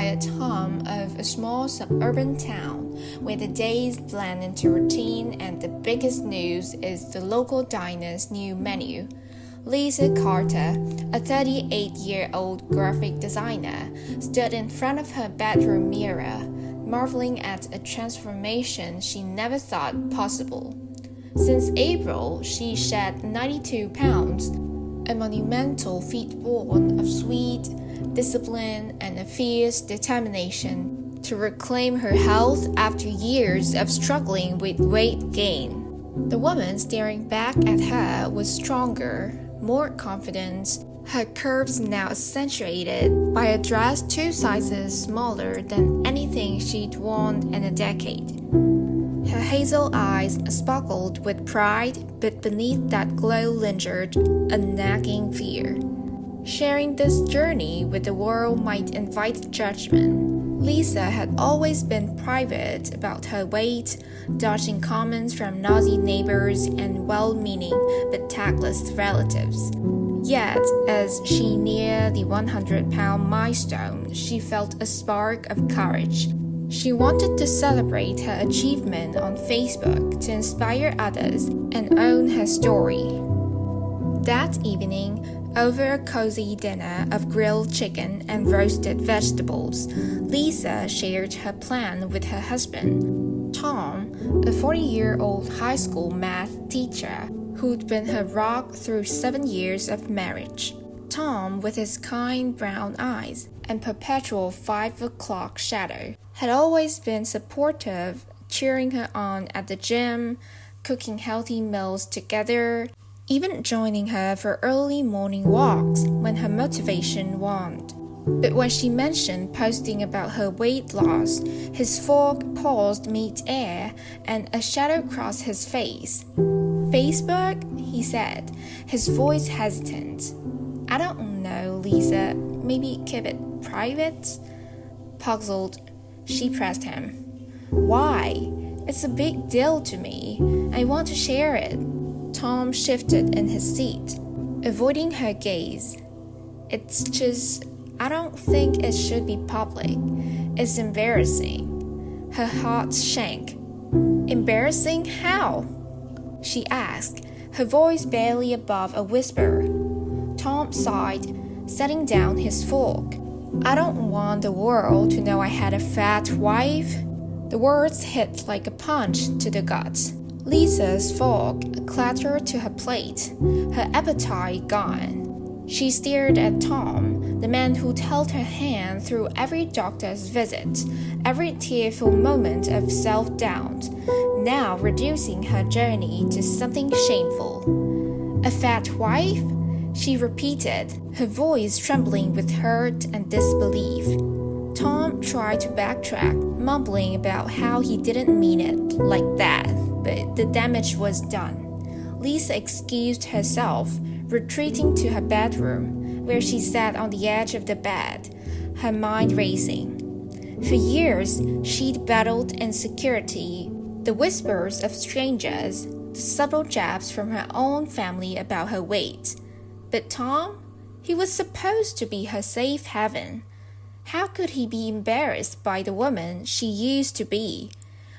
quiet hum of a small suburban town where the days blend into routine and the biggest news is the local diner's new menu. Lisa Carter, a 38-year-old graphic designer, stood in front of her bedroom mirror, marveling at a transformation she never thought possible. Since April, she shed 92 pounds, a monumental feat born of sweet discipline and a fierce determination to reclaim her health after years of struggling with weight gain. The woman staring back at her was stronger, more confident, her curves now accentuated by a dress 2 sizes smaller than anything she'd worn in a decade. Her hazel eyes sparkled with pride, but beneath that glow lingered a nagging fear. Sharing this journey with the world might invite judgment. Lisa had always been private about her weight, dodging comments from nosy neighbors and well-meaning but tactless relatives. Yet, as she neared the 100-pound milestone, she felt a spark of courage. She wanted to celebrate her achievement on Facebook to inspire others and own her story. That evening, over a cozy dinner of grilled chicken and roasted vegetables, Lisa shared her plan with her husband, Tom, a 40-year-old high school math teacher who'd been her rock through 7 years of marriage. Tom, with his kind brown eyes and perpetual 5 o'clock shadow, had always been supportive, cheering her on at the gym, cooking healthy meals together, even joining her for early morning walks when her motivation waned. But when she mentioned posting about her weight loss, his fork paused mid-air and a shadow crossed his face. Facebook? He said, his voice hesitant. I don't know, Lisa. Maybe keep it private? Puzzled, she pressed him. Why? It's a big deal to me. I want to share it. Tom shifted in his seat, avoiding her gaze. It's just, I don't think it should be public. It's embarrassing. Her heart sank. Embarrassing how? She asked, her voice barely above a whisper. Tom sighed, setting down his fork. I don't want the world to know I had a fat wife. The words hit like a punch to the gut. Lisa's fork clattered to her plate, her appetite gone. She stared at Tom, the man who'd held her hand through every doctor's visit, every tearful moment of self-doubt, now reducing her journey to something shameful. A fat wife? She repeated, her voice trembling with hurt and disbelief. Tom tried to backtrack, mumbling about how he didn't mean it like that, but the damage was done. Lisa excused herself, retreating to her bedroom, where she sat on the edge of the bed, her mind racing. For years, she'd battled insecurity, the whispers of strangers, the subtle jabs from her own family about her weight. But Tom? He was supposed to be her safe haven. How could he be embarrassed by the woman she used to be,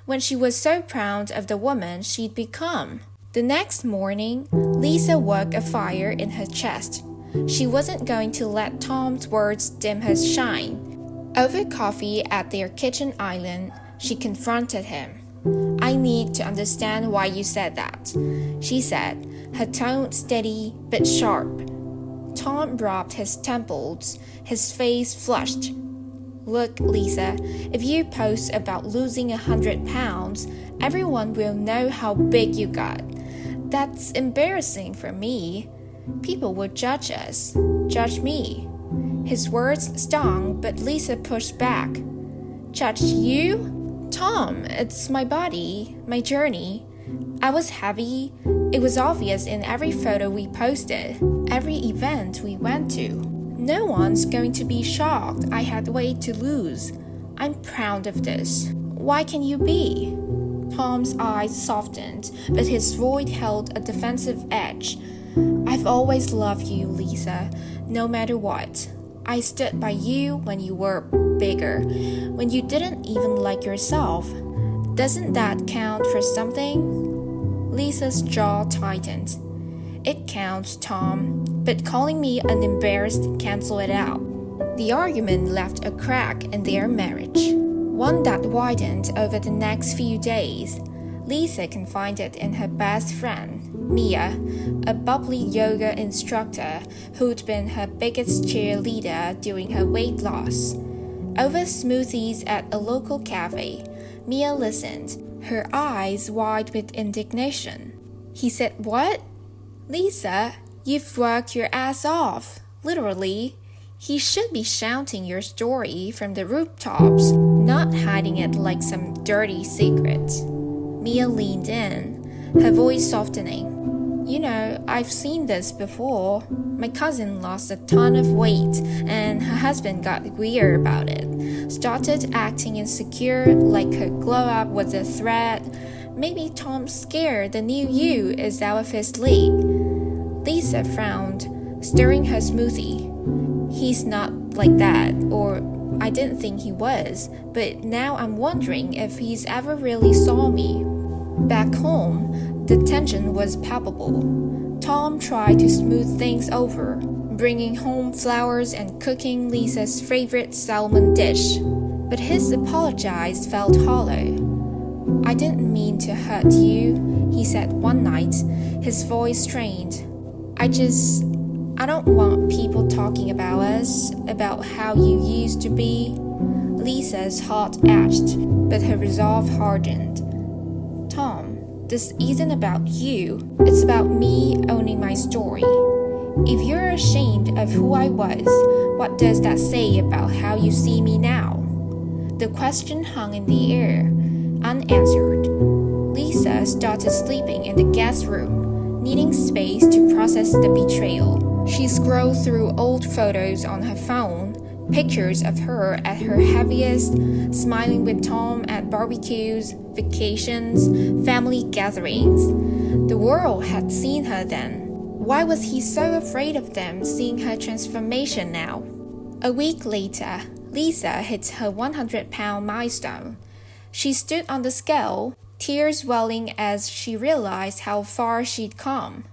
when she was so proud of the woman she'd become? The next morning, Lisa woke a fire in her chest. She wasn't going to let Tom's words dim her shine. Over coffee at their kitchen island, she confronted him. I need to understand why you said that, she said, her tone steady but sharp. Tom rubbed his temples, his face flushed. Look, Lisa, if you post about losing 100 pounds, everyone will know how big you got. That's embarrassing for me. People will judge us, judge me. His words stung, but Lisa pushed back. Judge you? Tom, it's my body, my journey. I was heavy. It was obvious in every photo we posted, every event we went to. No one's going to be shocked I had weight to lose. I'm proud of this. Why can you be? Tom's eyes softened, but his voice held a defensive edge. I've always loved you, Lisa, no matter what. I stood by you when you were bigger, when you didn't even like yourself. Doesn't that count for something? Lisa's jaw tightened. It counts, Tom, but calling me unembarrassed cancel it out. The argument left a crack in their marriage, one that widened over the next few days. Lisa confided in her best friend, Mia, a bubbly yoga instructor who'd been her biggest cheerleader during her weight loss. Over smoothies at a local cafe, Mia listened, her eyes wide with indignation. He said, "What? Lisa, you've worked your ass off, literally. He should be shouting your story from the rooftops, not hiding it like some dirty secret." Mia leaned in, her voice softening. "You know, I've seen this before. My cousin lost a ton of weight and her husband got weird about it. Started acting insecure, like her glow up was a threat. Maybe Tom's scared the new you is out of his league." Lisa frowned, stirring her smoothie. "He's not like that, or I didn't think he was, but now I'm wondering if he's ever really saw me." Back home, the tension was palpable. Tom tried to smooth things over, bringing home flowers and cooking Lisa's favorite salmon dish. But his apologies felt hollow. "I didn't mean to hurt you," he said one night, his voice strained. I don't want people talking about us, about how you used to be." Lisa's heart ached, but her resolve hardened. "Tom, this isn't about you. It's about me owning my story. If you're ashamed of who I was, what does that say about how you see me now?" The question hung in the air, unanswered. Lisa started sleeping in the guest room, needing space to process the betrayal. She scrolled through old photos on her phone, pictures of her at her heaviest, smiling with Tom at barbecues, vacations, family gatherings. The world had seen her then. Why was he so afraid of them seeing her transformation now? A week later, Lisa hit her 100-pound milestone. She stood on the scale, tears welling as she realized how far she'd come.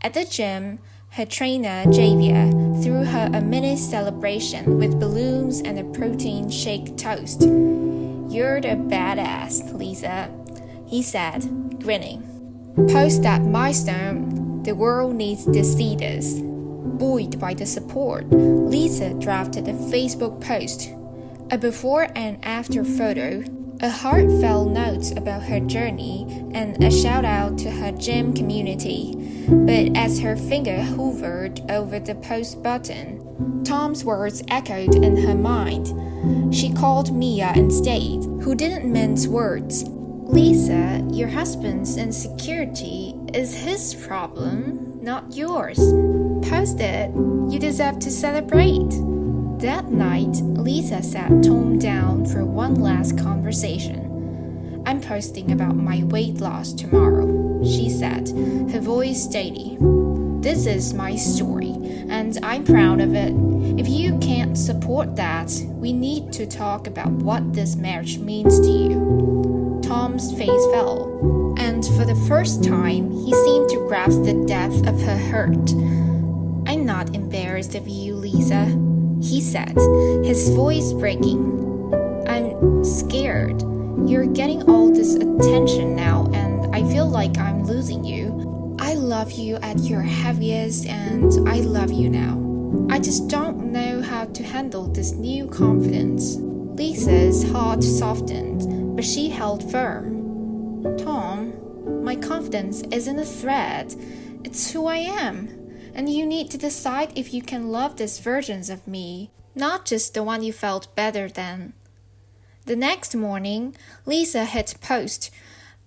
At the gym, her trainer, Javier, threw her a mini celebration with balloons and a protein shake toast. "You're the badass, Lisa," he said, grinning. Post that milestone, the world needs to see this. Buoyed by the support, Lisa drafted a Facebook post, a before and after photo, a heartfelt note about her journey, and a shout out to her gym community. But as her finger hovered over the post button, Tom's words echoed in her mind. She called Mia instead, who didn't mince words. "Lisa, your husband's insecurity is his problem, not yours. Post it. You deserve to celebrate." That night, Lisa sat Tom down for one last conversation. "I'm posting about my weight loss tomorrow," she said, her voice steady. "This is my story, and I'm proud of it. If you can't support that, we need to talk about what this marriage means to you." Tom's face fell, and for the first time, he seemed to grasp the depth of her hurt. "I'm not embarrassed of you, Lisa," he said, his voice breaking. "I'm scared. You're getting all this attention now, and I feel like I'm losing you. I love you at your heaviest, and I love you now. I just don't know how to handle this new confidence." Lisa's heart softened, but she held firm. "Tom, my confidence isn't a threat. It's who I am. And you need to decide if you can love these versions of me, not just the one you felt better than." The next morning, Lisa hit post.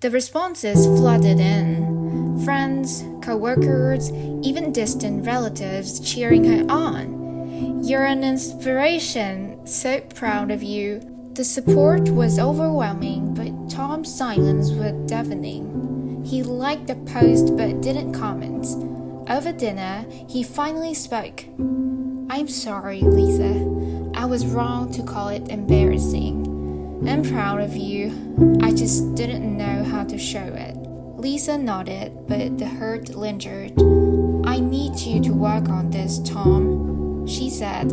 The responses flooded in. Friends, co-workers, even distant relatives cheering her on. "You're an inspiration. So proud of you." The support was overwhelming, but Tom's silence was deafening. He liked the post but didn't comment. Over dinner, he finally spoke. I'm sorry, Lisa. I was wrong to call it embarrassing. I'm proud of you. I just didn't know how to show it. Lisa nodded, but the hurt lingered. I need you to work on this, Tom, she said.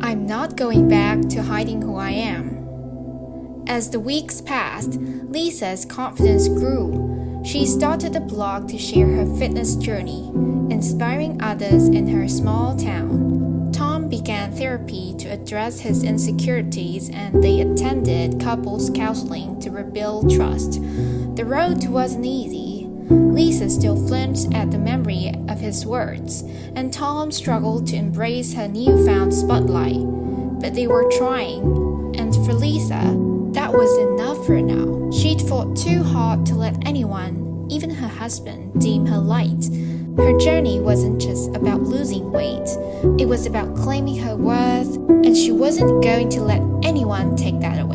I'm not going back to hiding who I am. As the weeks passed, Lisa's confidence grew. She started a blog to share her fitness journey, inspiring others in her small town. Tom began therapy to address his insecurities, and they attended couples counseling to rebuild trust. The road wasn't easy. Lisa still flinched at the memory of his words, and Tom struggled to embrace her newfound spotlight. But they were trying, and for Lisa, that was enough for now. She'd fought too hard to let anyone, even her husband, deem her light. Her journey wasn't just about losing weight. It was about claiming her worth, and she wasn't going to let anyone take that away.